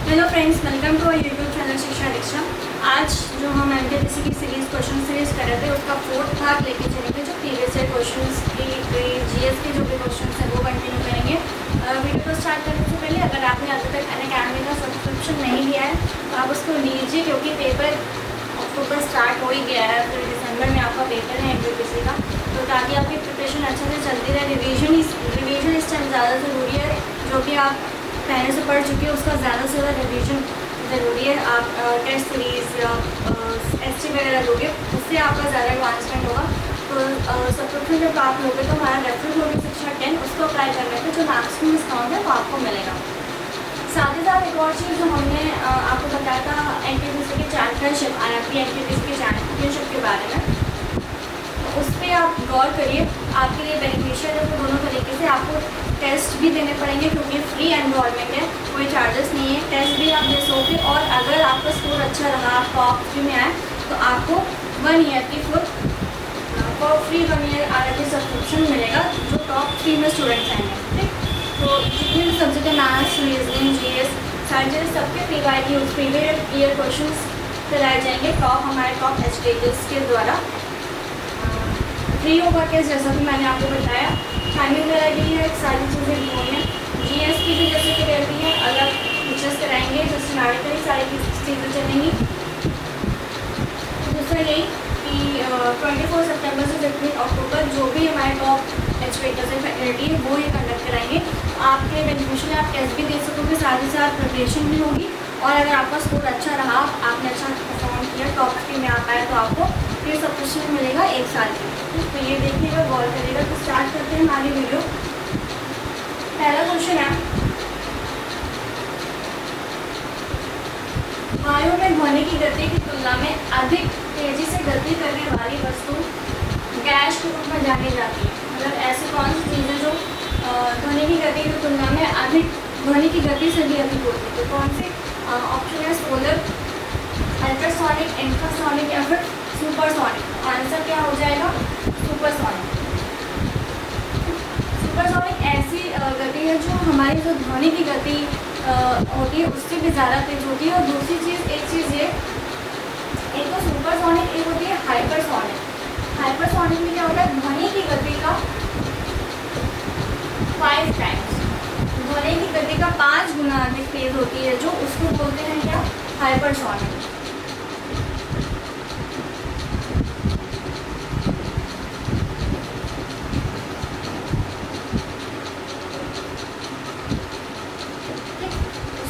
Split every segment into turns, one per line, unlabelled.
Hello friends, welcome to our YouTube channel Shiksha Diksha. आज जो हम एमटीपीसी की सीरीज़ क्वेश्चन सीरीज़ कर रहे थे उसका फोर्थ भाग लेके चलेंगे। जो प्रीवियस ईयर क्वेश्चंस की जीएस के जो भी क्वेश्चंस हैं वो कंटिन्यू करेंगे। वीडियो को स्टार्ट करने से पहले अगर आपने अभी तक अनअकैडमी का सब्सक्रिप्शन नहीं लिया है तो आप उसको लीजिए, क्योंकि पेपर अक्टूबर स्टार्ट हो ही गया है। फिर दिसंबर में आपका पेपर है एमटीपीसी का, तो ताकि आपकी प्रिपरेशन अच्छे से चलती रहे। रिवीजन इस टाइम ज़्यादा ज़रूरी है। जो भी आप पहले से पढ़ चुके हैं उसका ज़्यादा से ज़्यादा रिवीजन ज़रूरी है। आप टेस्ट सीरीज़ या एसटी वगैरह दोगे, उससे आपका ज़्यादा एडवांसमेंट होगा। तो सब्सक्रिप्शन जब आप लोगे तो हमारा रेफरल होगी शिक्षा 10, उसको अप्लाई करने पर जो मैक्सिमम डिस्काउंट है वो आपको मिलेगा। साथ ही साथ एक और चीज़ जो हमने आपको बताया था एनटीपीसी के चैंपियनशिप, आईआईपी एनटीपीसी के चैंपियनशिप के बारे में, तो उस पर आप गौर करिए। आपके लिए बेनिफिशियल है। तो दोनों तरीके से आपको टेस्ट भी देने पड़ेंगे, क्योंकि फ्री एनरोलमेंट है, कोई चार्जेस नहीं है। टेस्ट भी आप दे सकोगे और अगर आपका स्कोर अच्छा रहा, आप टॉप 3 में आए, तो आपको 1 ईयर की फ्री 1 ईयर आईआईटी सब्सक्रिप्शन मिलेगा जो टॉप 3 में स्टूडेंट्स आएंगे। ठीक, तो जितने भी सब्जेक्ट है, मैथ्स, रीजनिंग, जीएस, साइंस, सबके प्रीवियस ईयर क्वेश्चन कराए जाएंगे हमारे टॉप एजुकेटर्स के द्वारा। फ्री होगा टेस्ट, जैसा कि मैंने आपको बताया। टाइमिंग वगैरह दी है, सारी चीज़ें दी हुई हैं। जीएस की भी जैसे कि रहती है, अलग टीचर्स कराएंगे, सिस्टमैटिकली सारी चीज़ें चलेंगी। दूसरा यही कि 24 सितंबर से 15 अक्टूबर जो भी हमारे टॉप एजुकेटर्स है, फैकल्टी है, वो ये कंडक्ट कराएंगे। आपके बेनिफिशियल आप टेस्ट भी दे सकोगे, साथ ही साथ प्रिपरेशन भी होगी। और अगर आपका स्कोर अच्छा रहा, आपने अच्छा परफॉर्म किया, टॉप 3 में आ पाए, तो आपको फिर सब्सक्रिप्शन मिलेगा 1 साल की। तो ये देखिएगा, गौर करिएगा। तो स्टार्ट करते हैं हमारी वीडियो। पहला क्वेश्चन है, वायु में ध्वनि की गति की तुलना में अधिक तेजी से गति करने वाली वस्तु गैस के रूप में जानी जाती है। मतलब ऐसी कौन सी चीज़ है जो ध्वनि की गति की तुलना में ध्वनि की गति से भी अधिक होती है? तो कौन सी? ऑप्शन है सोलर, अल्ट्रासोनिक, इंफ्रासोनिक या फिर सुपरसोनिक। आंसर क्या हो जाएगा? सुपरसोनिक। सुपरसोनिक ऐसी गति है जो हमारी जो ध्वनि की गति होती है उससे भी ज़्यादा तेज होती है। और दूसरी चीज़, एक चीज़ ये, एक तो सुपरसोनिक, एक होती है हाइपरसोनिक। हाइपरसोनिक में क्या होता है? ध्वनि की गति का 5 टाइम्स, ध्वनि की गति का 5 गुना अधिक तेज होती है, जो उसको बोलते हैं क्या? हाइपरसोनिक।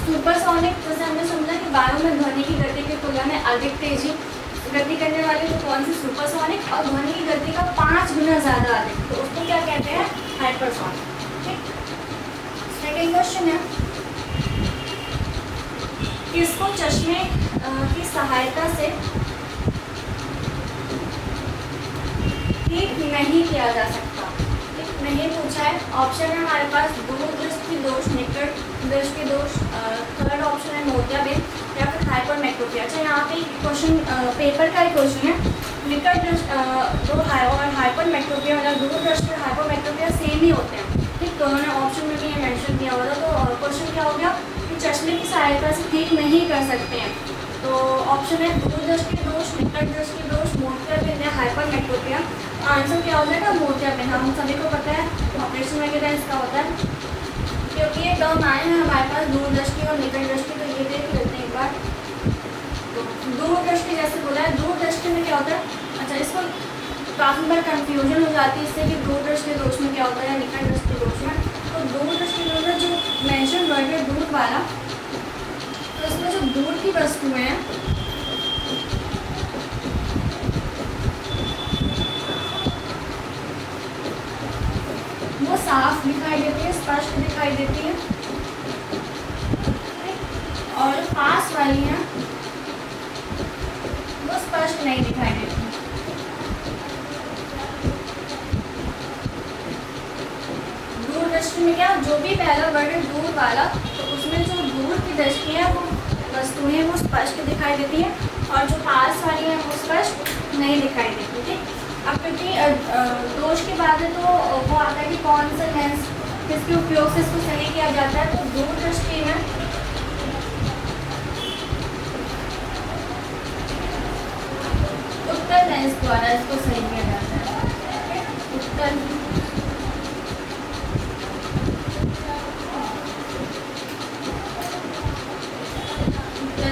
सुपरसोनिक जैसे हमने समझा कि वायु में ध्वनि की गति की तुलना में अधिक तेजी गति करने वाली तो कौन सी? सुपरसोनिक। और ध्वनि की गति का 5 गुना ज़्यादा अधिक, तो उसको क्या कहते हैं? हाइपरसोनिक। ठीक, सेकेंड क्वेश्चन है, किसको चश्मे की सहायता से ठीक नहीं किया जा सकता? ठीक नहीं पूछा है। ऑप्शन है हमारे पास दूरदृष्टि दोष, निकट दृष्टि दोष, थर्ड ऑप्शन है मोतियाबिंद या फिर हाइपरमेट्रोपिया। अच्छा, यहाँ पे क्वेश्चन पेपर का ही क्वेश्चन है। निकट दृष्टि और हाइपरमेट्रोपिया, मतलब दूरदृष्टि और हाइपरमेट्रोपिया सेम ही होते हैं। ठीक, तो उन्होंने ऑप्शन में भी ये मेंशन किया हुआ था। तो क्वेश्चन क्या हो गया कि चश्मे की सहायता से ठीक नहीं कर सकते हैं। तो ऑप्शन है दूरदृष्टि दोष, निकट दृष्टि दोष, मोतियाबिंद या हाइपरमेट्रोपिया। आंसर क्या हो जाएगा? मोतियाबिंद। हम सभी को पता है ऑपरेशन वगैरह इसका होता है, क्योंकि ये टर्म आए हैं हमारे पास दूरदृष्टि और निकट दृष्टि। तो ये देख लेते हैं एक बार। तो दूरदृष्टि जैसे बोला है, दूरदृष्टि में क्या होता है? अच्छा, इसको काफ़ी बार कंफ्यूजन हो जाती है इससे कि दूरदृष्टि दोष में क्या होता है, निकट दृष्टि दोष में। तो दूरदृष्टि दोष में जो मेंशन वर्ड है दूर वाला, तो इसमें जो दूर की वस्तुएं हैं वो साफ दिखाई देती है, स्पष्ट दिखाई देती है। और जो पास वाली हैं वो स्पष्ट नहीं दिखाई देती। दूरदृष्टि में क्या, जो भी पहला वर्ड है दूर वाला, तो उसमें जो दूर की दृष्टि है वो वस्तुएं वो स्पष्ट दिखाई देती है, और जो पास वाली हैं वो स्पष्ट नहीं दिखाई देती। ठीक, अब क्योंकि दोष की बात है तो वो आता है कि कौन सा लेंस किसके उपयोग से इसको सही किया जाता है। तो दूरदृष्टि में द्वारा इसको सही किया जाता है। उत्तल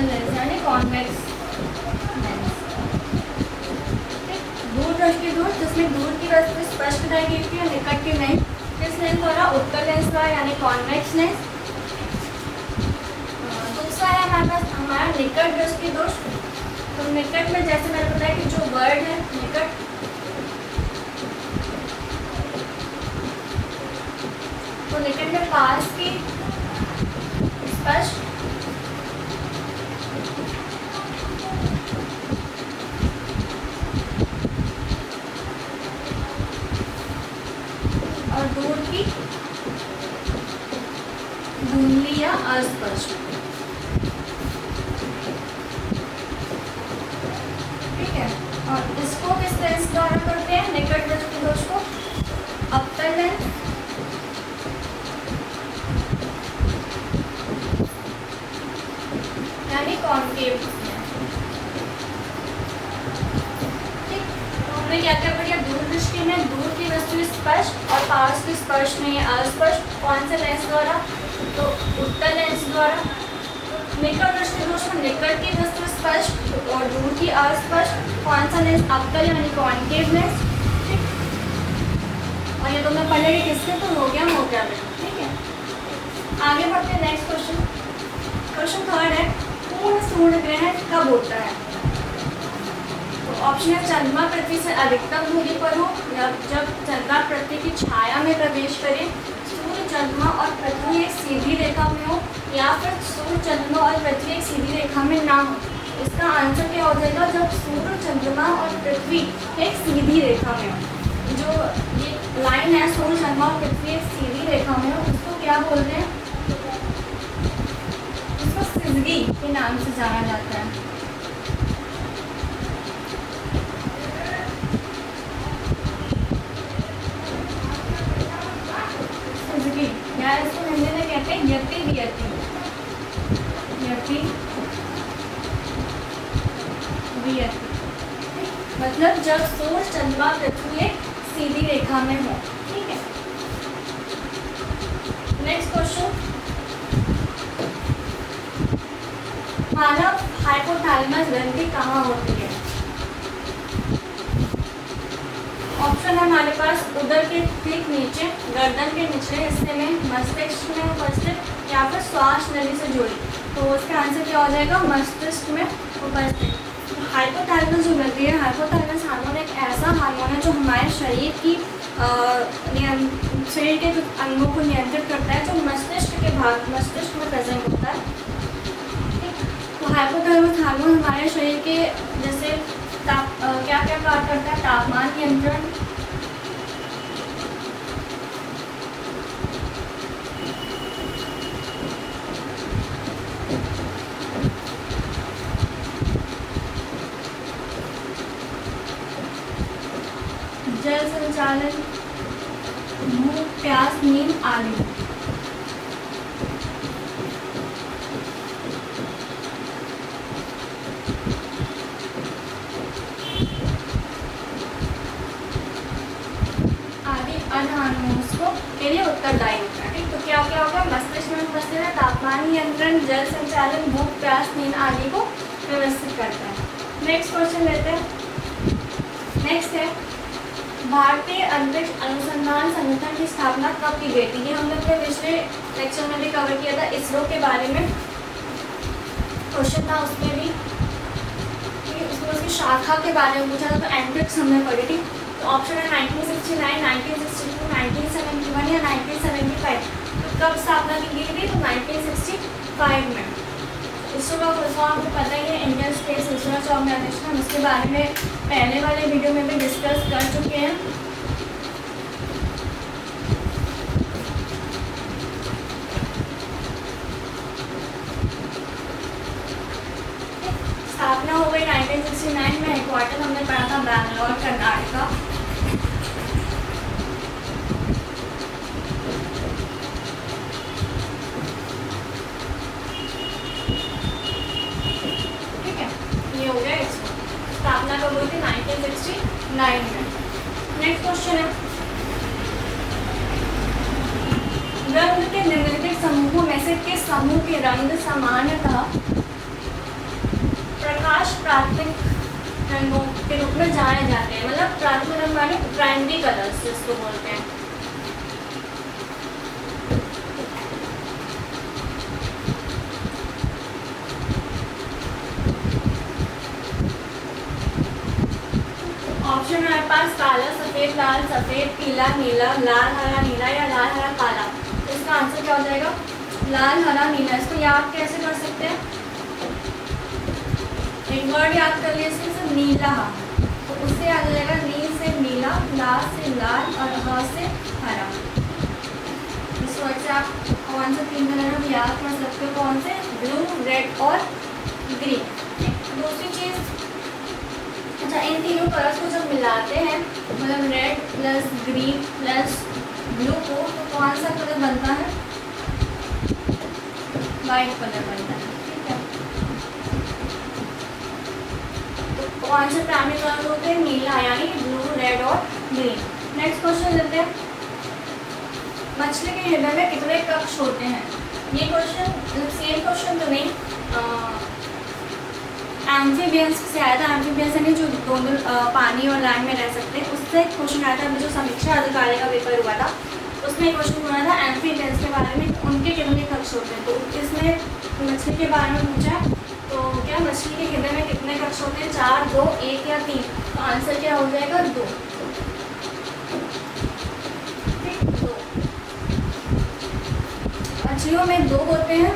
लेंस यानी कॉन्वेक्स लेंस। दूर दृष्टि दोष जिसमें दूर की वस्तु स्पष्ट दिखाई देती है, निकट की नहीं, किस लेंस द्वारा? उत्तल लेंस द्वारा यानी कॉन्वेक्स लेंस। दूसरा है हमारे पास हमारा निकट दृष्टि दोष। तो निकट में जैसे मैंने बताया कि जो वर्ड है निकट, तो निकट में पास की स्पष्ट और दूर की धुंधली या अस्पष्ट। ठीक है, और इसको किस लेंस द्वारा करते हैं? निकट दृष्टि दोष को अवतल लेंस यानी कॉन्केव। ठीक, तो हमने क्या क्या पढ़ा? दूर दृष्टि में दूर की वस्तु स्पष्ट और पास की स्पष्ट नहीं अस्पष्ट। कौन से लेंस द्वारा? तो उत्तल लेंस द्वारा। निकट दृष्टि दोष में निकट की वस्तु स्पष्ट और दूर की अस्पष्ट। कौन सा लेंस? अवतल यानी कॉन्केव लेंस। ठीक, और ये तो मैं पढ़ेगी किससे? तो हो गया। ठीक है, आगे बढ़ते हैं नेक्स्ट क्वेश्चन। क्वेश्चन थर्ड है, पूर्ण सूर्य ग्रहण कब होता है? तो ऑप्शन है चंद्रमा पृथ्वी से अधिकतम दूरी पर हो, या जब चंद्रमा पृथ्वी की छाया में प्रवेश करे, सूर्य चंद्रमा और पृथ्वी एक सीधी रेखा में हो, या फिर सूर्य चंद्रमा और पृथ्वी एक सीधी रेखा में ना हो। इसका आंसर क्या हो जाएगा? जब सूर्य चंद्रमा और पृथ्वी एक सीधी रेखा में हो। जो ये लाइन है सूर्य चंद्रमा और पृथ्वी एक सीधी रेखा में हो, उसको क्या बोलते हैं? इसको सिजगी के नाम से जाना जाता है। सिजगी या इसको हिंदी में कहते हैं यति वियति। यति वियति मतलब जब सूर्य चंद्रमा पृथ्वी एक सीधी रेखा में हो। ठीक है, नेक्स्ट क्वेश्चन। मानव हाइपोथैलेमस ग्रंथि कहाँ होती है? ऑप्शन है हमारे पास उदर के ठीक नीचे, गर्दन के निचले हिस्से में, मस्तिष्क में उपस्थित, या फिर श्वास नली से जुड़ी। तो इसका आंसर क्या हो जाएगा? मस्तिष्क में उपस्थित। हाइपोथैलेमस जो ग्रंथि है, हाइपोथैलेमस हार्मोन एक ऐसा हार्मोन है जो हमारे शरीर की शरीर के कुछ अंगों को नियंत्रित करता है, जो मस्तिष्क के भाग मस्तिष्क में प्रेजेंट होता है। तो हाइपोथैलेमस हार्मोन हमारे शरीर के जैसे क्या क्या कार्य करता है? तापमान नियंत्रण, जल संचालन, भूख प्यास नींद आदि। के लिए उत्तरदायी होता है। ठीक, तो क्या क्या होगा? मस्तिष्क में उपस्थित है, तापमान नियंत्रण, जल संचालन, भूख प्यास नींद आदि को व्यवस्थित करता है। नेक्स्ट क्वेश्चन लेते हैं। नेक्स्ट है भारतीय अंतरिक्ष अनुसंधान संगठन की स्थापना कब की गई थी? ये हम लोग ने पिछले लेक्चर में भी कवर किया था, इसरो के बारे में क्वेश्चन था उसमें भी, उसमें उसकी शाखा के बारे में पूछा था। तो एंट्रिक्स हमने पढ़ी थी। तो ऑप्शन है 1969, 1962, 1971 या 1975। तो कब स्थापना की गई थी? तो 1965 में। इसरो का फुल फॉर्म आपको पता ही है, इंडियन स्पेस रिसर्च ऑर्गेनाइजेशन। हम इसके बारे में पहले वाले वीडियो में भी डिस्कस कर चुके हैं। स्थापना हो गई 1969 में। हेडक्वार्टर हमने पढ़ा था बैंगलोर, कर्नाटका। ठीक है, ये हो गया इसको। स्थापना कब हुई थी? 1965 9 है। नेक्स्ट क्वेश्चन है, रंग के निम्नलिखित समूहों में से किस समूह के रंग सामान्यतः प्रकाश प्राथमिक रंगों के रूप में जाने जाते हैं? मतलब प्राथमिक रंग माने प्राइमरी कलर्स जिसको बोलते हैं। ऑप्शन है हमारे पास काला, सफेद, लाल, सफेद, पीला, नीला, लाल, हरा, नीला या लाल, हरा, काला। तो इसका आंसर क्या हो जाएगा? लाल, हरा, नीला। इसको याद कैसे कर सकते हैं? एक वर्ड याद कर लिए इसमें, नीला। तो उससे याद हो जाएगा नील से नीला, ला से लाल और ह से हरा। इस वर्ड से आप कौन से 3 कलर में याद कर सकते हो? कौन से? ब्लू, रेड और ग्रीन। दूसरी चीज़, अच्छा, इन तीनों कलर्स को जब मिलाते हैं, मतलब red plus green plus blue को, तो कौन सा कलर बनता है? वाइट कलर बनता है। ठीक है, तो कौन से प्राइमरी कलर होते हैं? नीला, यानी ब्लू, रेड और ग्रीन। नेक्स्ट क्वेश्चन लेते हैं, मछली के हृदय में कितने कक्ष होते हैं? ये क्वेश्चन मतलब सेम क्वेश्चन तो नहीं, एम्फीबियंस से आया था। एम्फीबियंस यानी जो दोनों पानी और लैंड में रह सकते हैं, उससे एक क्वेश्चन आया था। अभी जो समीक्षा अधिकारी का पेपर हुआ था उसमें एक क्वेश्चन हुआ था एम्फीबियंस के बारे में, उनके कितने कक्ष होते हैं। तो इसमें मछली के बारे में पूछा, तो क्या मछली के हृदय में कितने कक्ष होते हैं? 4, 2, 1 या 3? तो आंसर क्या हो जाएगा? 2। मछलियों में 2 होते हैं,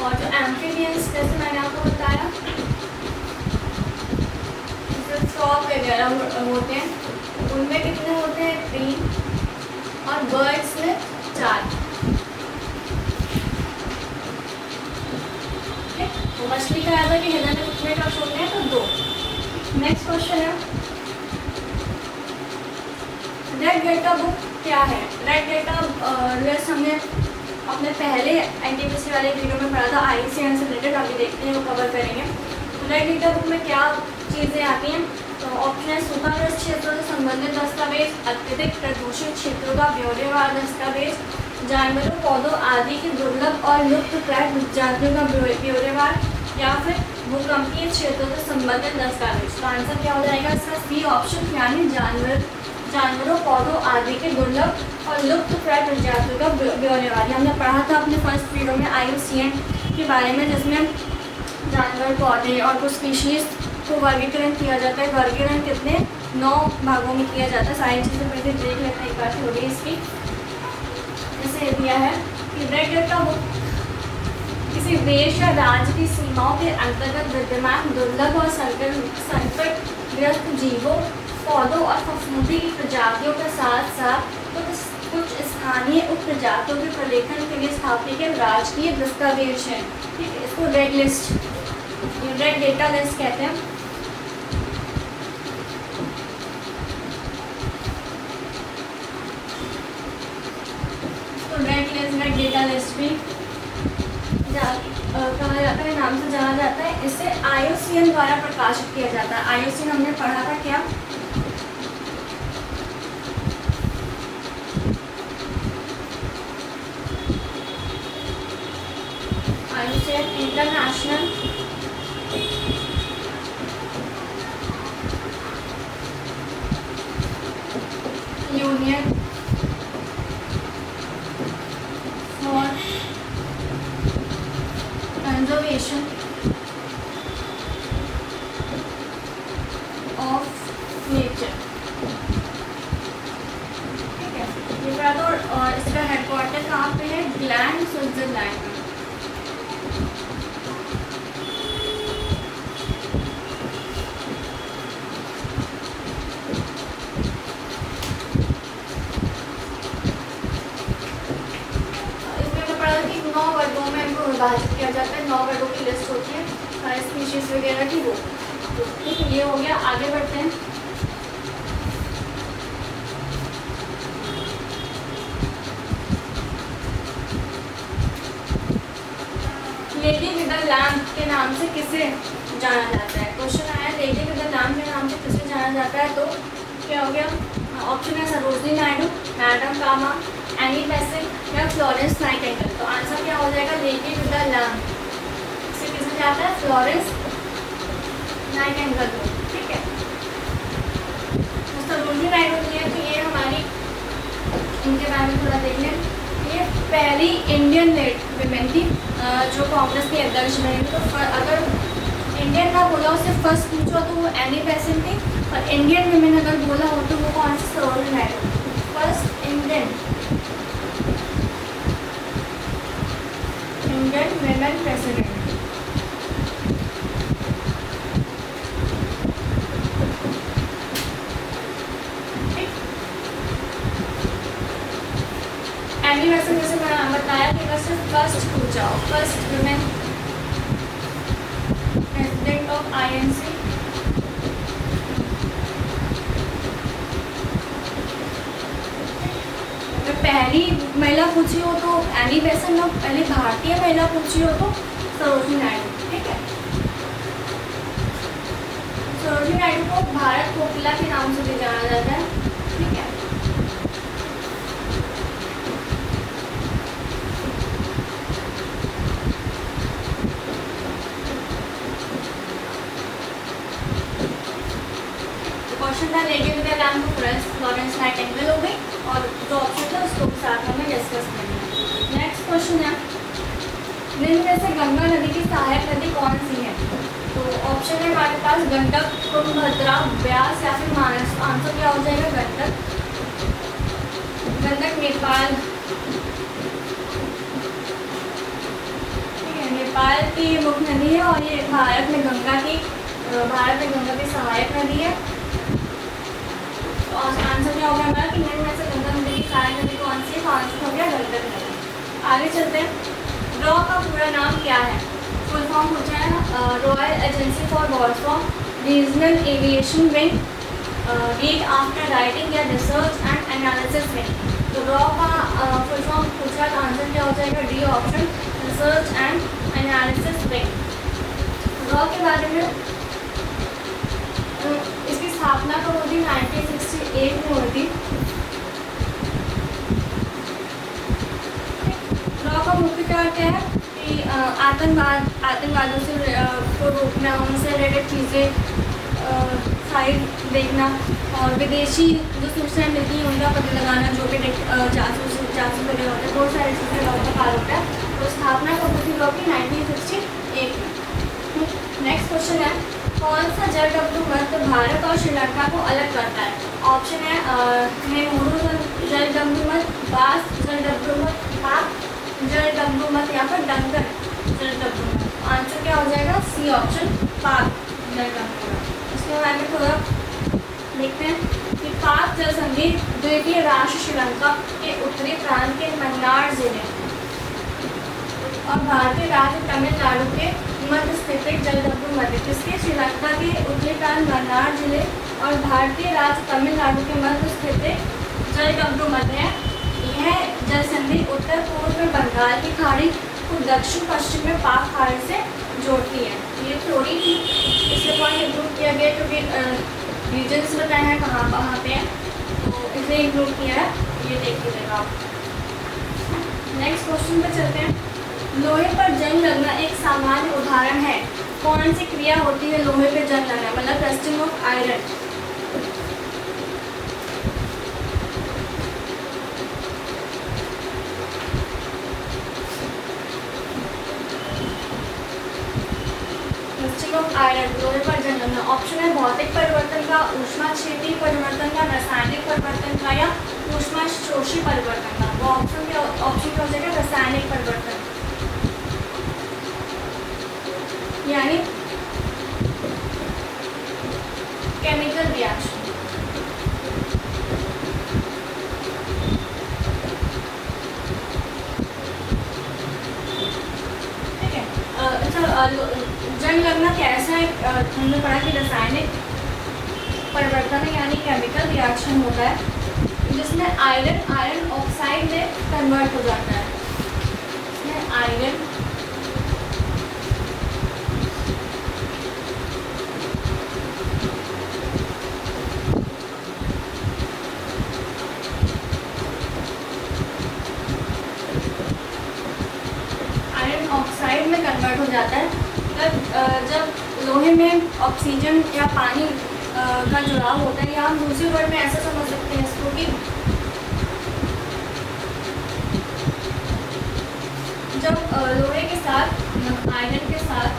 और जो एम्फीबियंस जैसे मैंने आपको बताया फ्रॉग वगैरह होते हैं, उनमें कितने होते हैं? 3, और बर्ड्स में 4। तो मछली का याद है कि हृदय में कितने कक्ष होते हैं? तो 2। नेक्स्ट क्वेश्चन है, रेड डेटा बुक क्या है? रेड डेटा लिस्ट हमने अपने पहले एनटीपीसी वाले वीडियो में पढ़ा था, आईसीएन से रिलेटेड। अभी देखते हैं, वो कवर करेंगे। रेड डेटा बुक में क्या चीज़ें आती हैं? तो ऑप्शन है सूखाग्रस्त क्षेत्रों से संबंधित दस्तावेज, अत्यधिक प्रदूषित क्षेत्रों का ब्यौरेवार दस्तावेज, जानवरों, पौधों आदि के दुर्लभ और लुप्त प्राय प्रजातियों का ब्यौरेवार, या फिर भूकंपीय क्षेत्रों से संबंधित दस्तावेज। तो आंसर क्या हो जाएगा इसका? सी ऑप्शन, यानी जानवरों, पौधों आदि के दुर्लभ और लुप्त प्राय प्रजातियों का ब्यौरेवार। हमने पढ़ा था अपने फर्स्ट वीडियो में IUCN के बारे में, जिसमें जानवर, पौधे और कुछ स्पीशीज़ को वर्गीकरण किया जाता है। वर्गीकरण कितने? 9 भागों में किया जाता है। सारी चीज़ें पहले देख लेते हैं एक बार थोड़ी इसकी। जैसे दिया है कि रेड डेटा बुक किसी देश या राज्य की सीमाओं के अंतर्गत विद्यमान दुर्लभ और संकटग्रस्त जीवों, पौधों और फफूंदी की प्रजातियों के साथ साथ कुछ स्थानीय उप प्रजातियों के प्रलेखन के लिए स्थापित के राजकीय दस्तावेज है। ठीक है, इसको red list, red data list कहते हैं। रेड डेटा लिस्ट भी कहा जाता है, नाम से जाना जाता है। इसे IUCN द्वारा प्रकाशित किया जाता है। IUCN हमने पढ़ा था क्या? IUCN international union for conservation of nature. ठीक है, ये पढ़ा था। और इसका हेडक्वार्टर कहाँ पे है? ग्लैंड, स्विट्जरलैंड में। विभाजित किया जाता है। 9 वर्गों की लिस्ट होती है, सारे स्पीशीज वगैरह की वो। तो ठीक है, ये हो गया। आगे बढ़ते हैं। लेडी विद द लैम्प के नाम से किसे जाना जाता है? क्वेश्चन आया, लेडी विद द लैम्प के नाम से किसे जाना जाता है? तो क्या हो गया? ऑप्शन है सरोजनी नायडू, मैडम कामा, एनी बेसेंट या फ्लोरेंस नाइटिंगेल। तो आंसर क्या हो जाएगा? Lady with the lamp. इसे किसे जाता है? फ्लोरेंस नाइटिंगेल को। ठीक है, तो सरोजनी नायडू जी है, तो ये हमारी इनके बारे में थोड़ा देख लें। ये पहली इंडियन वीमेन थी जो कांग्रेस की अध्यक्ष बनी थी। तो अगर इंडियन का बोला उससे फर्स्ट पूछो तो वो एनी बेसेंट थी, और इंडियन वीमेन अगर बोला हो तो वो कौन सी? Sarojini Naidu, first Indian women president. Annie Besant जैसे मैंने बताया कि बस फर्स्ट पूछा हो, first women president of INC। पहली महिला पूछी हो तो एनी बेसेंट, और पहली भारतीय महिला पूछी हो तो सरोजनी नायडू। ठीक है, सरोजनी नायडू को भारत कोकिला के नाम से भी जाना जाता है। ठीक है, क्वेश्चन था lady with the lamp Florence Nightingale हो गई, और जो ऑप्शन था उसको साथ में डिस्कस करेंगे। नेक्स्ट क्वेश्चन है, निम्न में से गंगा नदी की सहायक नदी कौन सी है? तो ऑप्शन है हमारे पास गंडक, तुंगभद्रा, ब्यास या फिर मानस। आंसर क्या हो जाएगा? गंडक। गंडक नेपाल, ठीक है, नेपाल की मुख्य नदी है, और ये भारत में गंगा की सहायक नदी है। और आंसर क्या होगा हमारा कि निम्न में से गंगा नदी की सहायक नदी कौन सी है? तो आंसर हो गया गंडक नदी। आगे चलते हैं। रॉ का पूरा नाम क्या है? फुल फॉर्म पूछा है, royal agency for warform regional aviation wing, read after writing या रिसर्च एंड एनालिसिस विंग। तो रॉ का फुल फॉर्म पूछा तो आंसर क्या हो जाएगा? D option, research and analysis wing. रॉ के बारे में इसकी स्थापना तो हुई थी 1968 में हुई थी। रॉ का मुख्य कार्य क्या है कि आतंकवादियों से को रोकना, उनसे रिलेटेड चीज़ें साइड देखना, और विदेशी जो सूचनाएं मिलती हैं उनका पता लगाना, जो भी जासूस वगैरह होते हैं, बहुत सारी चीज़ें रॉ का कार्य होता है। तो स्थापना कब हुई थी रॉ की? 1968 में। नेक्स्ट क्वेश्चन है, कौन सा जलडमरू भारत और श्रीलंका को अलग करता है? ऑप्शन है नेहरू जलडमरू, बास जलडमरू, पाक जलडमरू या फिर डंगर जलडमरू। आंसर क्या हो जाएगा? सी ऑप्शन, पाक जलडमरू। इसके बारे में थोड़ा देखते हैं कि पाक जल संधि द्वीपीय राष्ट्र श्रीलंका के उत्तरी प्रांत के मन्नार जिले और भारतीय राज्य तमिलनाडु के मध्य स्थित जलडमरू मध्य, किसके? श्रीलंका के उत्तरी प्रांत मन्नार जिले और भारतीय राज्य तमिलनाडु के मध्य स्थित जलडमरू मध्य है। यह जल संधि उत्तर पूर्व में बंगाल की खाड़ी को दक्षिण पश्चिम में पाक खाड़ी से जोड़ती है। ये थ्योरी थी, इससे पॉइंट इंक्लूड किया गया क्योंकि रीजन्स बताए हैं कहाँ पे है, तो इसलिए इंक्लूड किया है, ये देख लीजिएगा आप। नेक्स्ट क्वेश्चन पे चलते हैं। लोहे पर जंग लगना एक सामान्य उदाहरण है। कौन सी क्रिया होती है लोहे पे जंग लगना? मतलब rusting of iron. Rusting of iron, लोहे पर जंग लगना। ऑप्शन है भौतिक परिवर्तन का, ऊष्माक्षेपीय परिवर्तन का, रासायनिक परिवर्तन का या ऊष्माशोषी परिवर्तन का। वो ऑप्शन क्या हो जाएगा? रासायनिक परिवर्तन, यानी केमिकल रिएक्शन। ठीक है, जंग लगना कैसा है? हमने पढ़ा कि रासायनिक परिवर्तन है, यानी केमिकल रिएक्शन होता है जिसमें आयरन ऑक्साइड में कन्वर्ट हो जाता है। इसमें आयरन मतलब जब लोहे में ऑक्सीजन या पानी का जुड़ाव होता है, या हम दूसरे वर्ड में ऐसा समझ सकते हैं इसको कि जब लोहे के साथ आयरन के साथ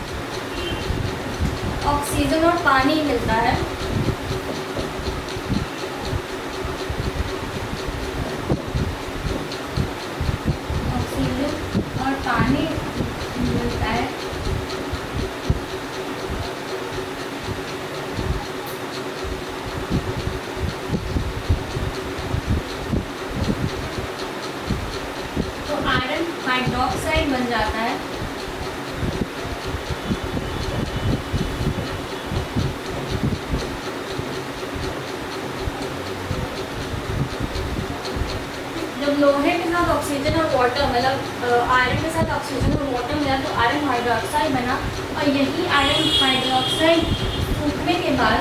ऑक्सीजन और पानी मिलता है, ऑक्सीजन और पानी मिलता है, तो आयरन हाइड्रोक्साइड बन जाता है। जब लोहे के साथ ऑक्सीजन और वाटर, मतलब आयरन के साथ ऑक्सीजन और वाटर मिला तो आयरन हाइड्रोक्साइड बना, और यही आयरन हाइड्रोक्साइड सूखने के बाद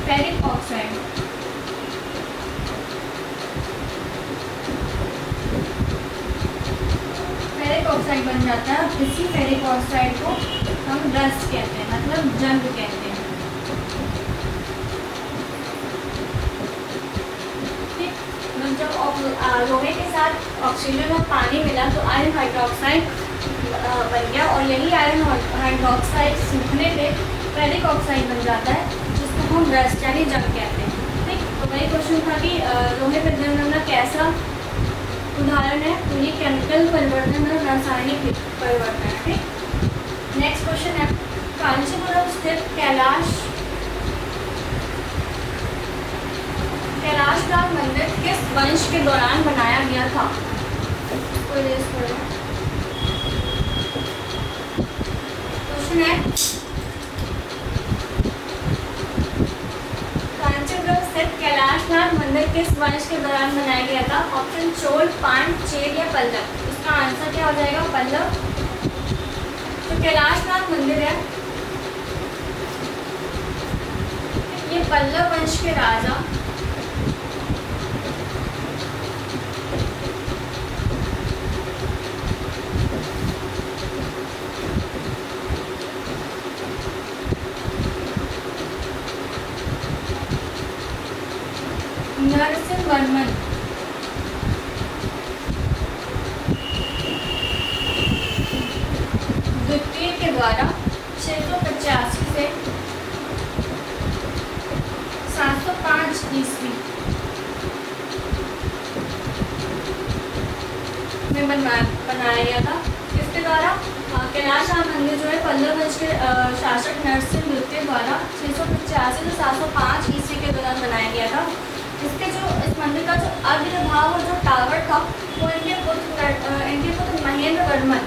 फेरिक ऑक्साइड, फेरिक ऑक्साइड बन जाता है। इसी फेरिक ऑक्साइड को हम रस्ट कहते हैं, मतलब जंग कहते हैं। जब लोहे के साथ ऑक्सीजन और पानी मिला तो आयरन हाइड्रोक्साइड बन गया, और यही आयरन हाइड्रोक्साइड सूखने पे फेरिक ऑक्साइड बन जाता है, जिसको हम रस्ट यानी जंग कहते हैं। ठीक, तो वही क्वेश्चन था कि लोहे पर जंग लगना कैसा उदाहरण है, तो ये केमिकल परिवर्तन और रासायनिक परिवर्तन है। ठीक, नेक्स्ट क्वेश्चन है, कांचीपुरम स्थित कैलाशनाथ मंदिर किस वंश के दौरान बनाया गया था? क्वेश्चन है, कांचीपुरम स्थित कैलाशनाथ मंदिर किस वंश के दौरान बनाया गया था? ऑप्शन चोल, पांड, चेर या पल्लव। इसका आंसर क्या हो जाएगा? पल्लव। तो कैलाशनाथ मंदिर है, ये पल्लव वंश के राजा नरसिंहवर्मन द्वितीय के द्वारा 685 से 705 ईस्वी में बनाया गया था। इसके द्वारा कैलाशनाथ मंदिर जो है पल्लव वंश के शासक नरसिंह द्वितीय द्वारा 685 से 705 ईस्वी के दौरान बनाया गया था। इसके जो इस मंदिर का जो अग्रभाग और जो टावर था वो इनके पुत्र महेंद्र वर्मन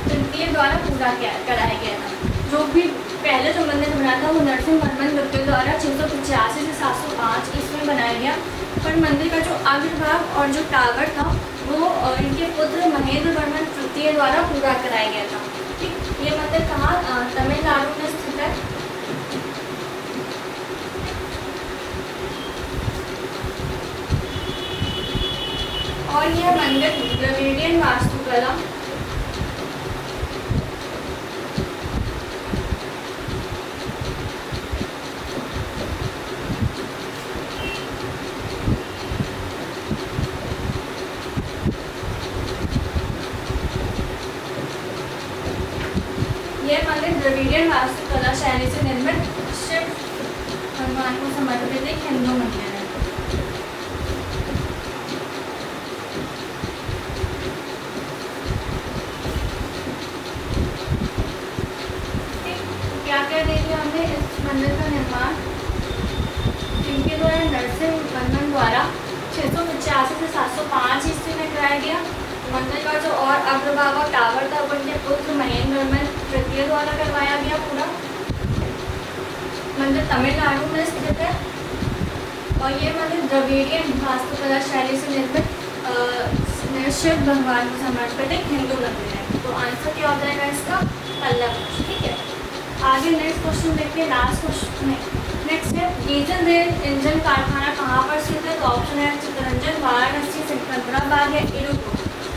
तृतीय द्वारा पूरा कराया गया था। जो भी पहले जो मंदिर बना था वो नरसिंह वर्मन द्वितीय द्वारा 685 से 705 ईस्वी में बनाया गया, पर मंदिर का जो अग्रभाग और जो टावर था वो इनके पुत्र महेंद्र वर्मन तृतीय द्वारा पूरा कराया गया था। ठीक, ये मंदिर कहाँ? तमिलनाडु में स्थित है। और यह मंदिर द्रविडियन वास्तुकला द्रविडियन वास्तुकला शैली से निर्मित शिव भगवान को समर्पित एक हिंदू मंदिर है। क्या क्या देखिए हमने इस मंदिर का निर्माण इनके द्वारा नरसिंह वर्मन द्वारा 685 से 705 ईस्वी में कराया गया। मंदिर का जो और अग्रभाग और टावर था वो इनके पुत्र महेंद्र वर्मन तृतीय द्वारा करवाया गया पूरा। मंदिर तमिलनाडु में स्थित है और ये मंदिर द्रविडियन वास्तुकला शैली से निर्मित शिव भगवान को समर्पित एक हिंदू मंदिर है। तो आंसर क्या हो जाएगा इसका? पल्लव। ठीक है, आगे नेक्स्ट क्वेश्चन देखते हैं, लास्ट क्वेश्चन है। नेक्स्ट है, डीजल रेल इंजन कारखाना कहाँ पर स्थित है? तो ऑप्शन है चित्तरंजन, वाराणसी, सिकंदराबाद या इरुपुर।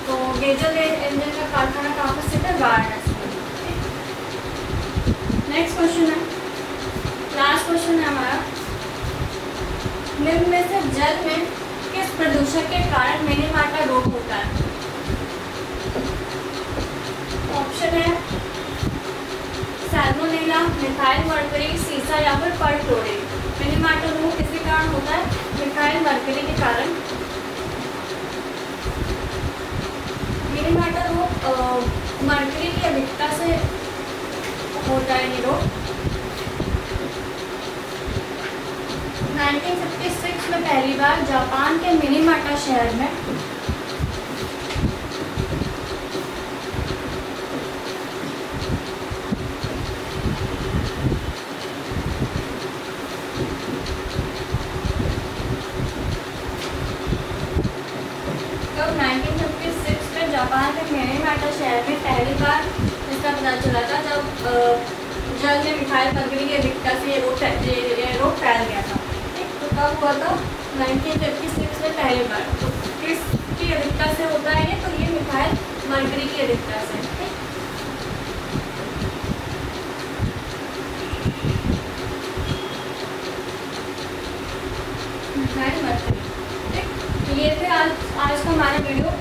तो डीजल रेल इंजन का कारखाना कहाँ पर स्थित है? वाराणसी। नेक्स्ट क्वेश्चन है, लास्ट क्वेश्चन है हमारा, निम्न में से जल में किस प्रदूषक के कारण मिनीमाटा रोग होता है? ऑप्शन है सैल्मोनेला, मिथाइल मर्करी, सीसा या फिर परक्लोरेट। मिनीमाटा रोग किसके कारण होता है? मिथाइल मर्करी के कारण। मिनीमाटा रोग मर्करी की अधिकता से होता है ये रोग। 1956 में पहली बार जापान के मिनीमाटा शहर में जापान के मिनीमाटा शहर में पहली बार इसका पता चला था, जब जल में मिथाइल मर्करी की अधिकता से ये रोग फैल गया था। ठीक, तो कब हुआ था? 1956 में पहली बार। तो किसकी अधिकता से होता है ये? तो ये मिथाइल मर्करी की अधिकता से। ठीक, मिथाइल मर्करी। ठीक, तो ये थे आज का हमारा वीडियो।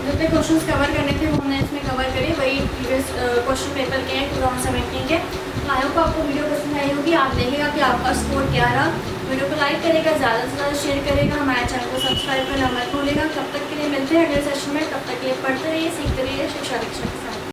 जितने क्वेश्चंस कवर करने थे वो हमने इसमें कवर करे, वही प्रीवियस क्वेश्चन पेपर के हैं 2017 के। तो आई होप आपको वीडियो पसंद आई होगी। आप देखेगा कि आपका स्कोर क्या रहा। वीडियो को लाइक करेगा, ज़्यादा से ज़्यादा शेयर करेगा, हमारे चैनल को सब्सक्राइब करना मत भूलिएगा। तब तक के लिए मिलते हैं अगले सेशन में। तब तक के लिए पढ़ते रहिए, सीखते रहिए शिक्षा दीक्षा।